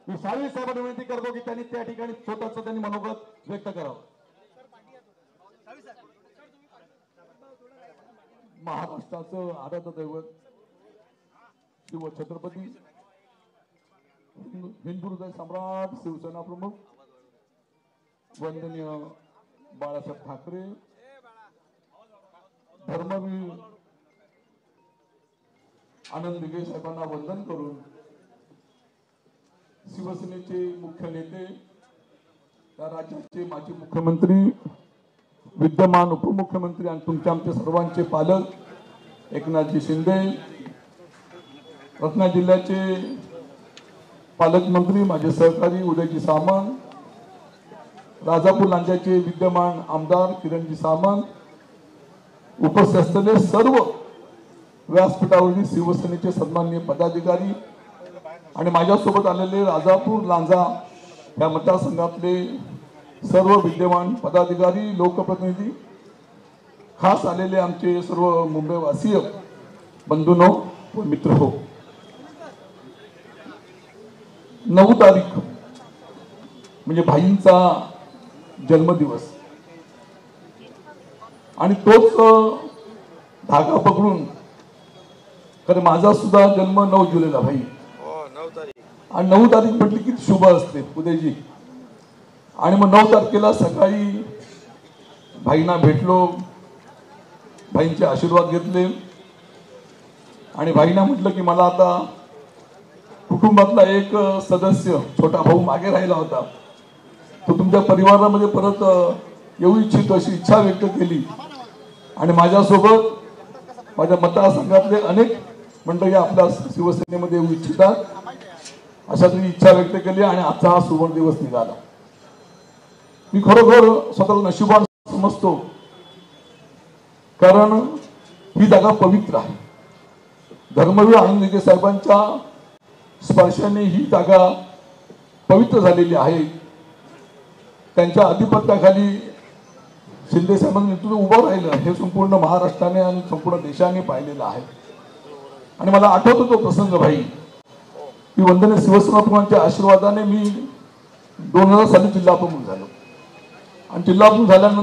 मी साळवी साहेबांना विनंती करतो की त्यांनी त्या ठिकाणी स्वतःचं त्यांनी मनोगत व्यक्त करावं। महाराष्ट्राचं आराध्य दैवत शिव छत्रपती हिंदू हृदय सम्राट शिवसेना प्रमुख वंदनीय बाळासाहेब ठाकरे धर्मवीर आनंद दिघे साहेबांना वंदन करून शिवसेनेचे मुख्य नेते या राज्याचे माजी मुख्यमंत्री विद्यमान उपमुख्यमंत्री आणि तुमच्या आमच्या सर्वांचे पालक एकनाथजी शिंदे रत्नागिरी जिल्ह्याचे पालकमंत्री माझे सहकारी उदयजी सामंत राजापूर लांजाचे विद्यमान आमदार किरणजी सामंत उपस्थित असलेले सर्व व्यासपीठावरील शिवसेनेचे सन्माननीय पदाधिकारी आणि माझ्यासोबत आलेले राजापूर लांजा या मतदारसंघातले सर्व विद्यमान पदाधिकारी लोकप्रतिनिधी खास आलेले आमचे सर्व मुंबईवासीय बंधूंनो व मित्र हो 9 तारीख म्हणजे भाईंचा जन्मदिवस आणि तोच धागा पकडून कारण माझा सुद्धा जन्म 9 जुलैला भाई आणि 9 तारीख म्हटली की शुभ असते उदयजी आणि मग 9 तारखेला सकाळी भाईंना भेटलो भाईंचे आशीर्वाद घेतले आणि भाईंना म्हटलं की मला आता कुटुंबातला एक सदस्य छोटा भाऊ मागे राहिला होता तो तुमच्या परिवारामध्ये परत येऊ इच्छितो अशी इच्छा व्यक्त केली आणि माझ्यासोबत माझ्या मतदारसंघातले अनेक मंडळी आपल्या शिवसेनेमध्ये येऊ इच्छितात अशा तरी इच्छा व्यक्त केली आणि आजचा हा सुवर्ण दिवस निघाला। मी खरोखर स्वतःला नशिबान समजतो कारण ही जागा पवित्र आहे। धर्मवीर आनंद दिघे साहेबांच्या स्पर्शाने ही जागा पवित्र झालेली आहे। त्यांच्या अधिपत्याखाली शिंदे साहेबांनी नेतृत्व उभं राहिलं हे संपूर्ण महाराष्ट्राने आणि संपूर्ण देशाने पाहिलेलं आहे आणि मला आठवतो तो प्रसंग भाई की वंदनीय शिवसेना प्रमुखांच्या आशीर्वादाने मी 2000 साली जिल्हा प्रमुख झालो आणि जिल्हा प्रमुख झाल्यानंतर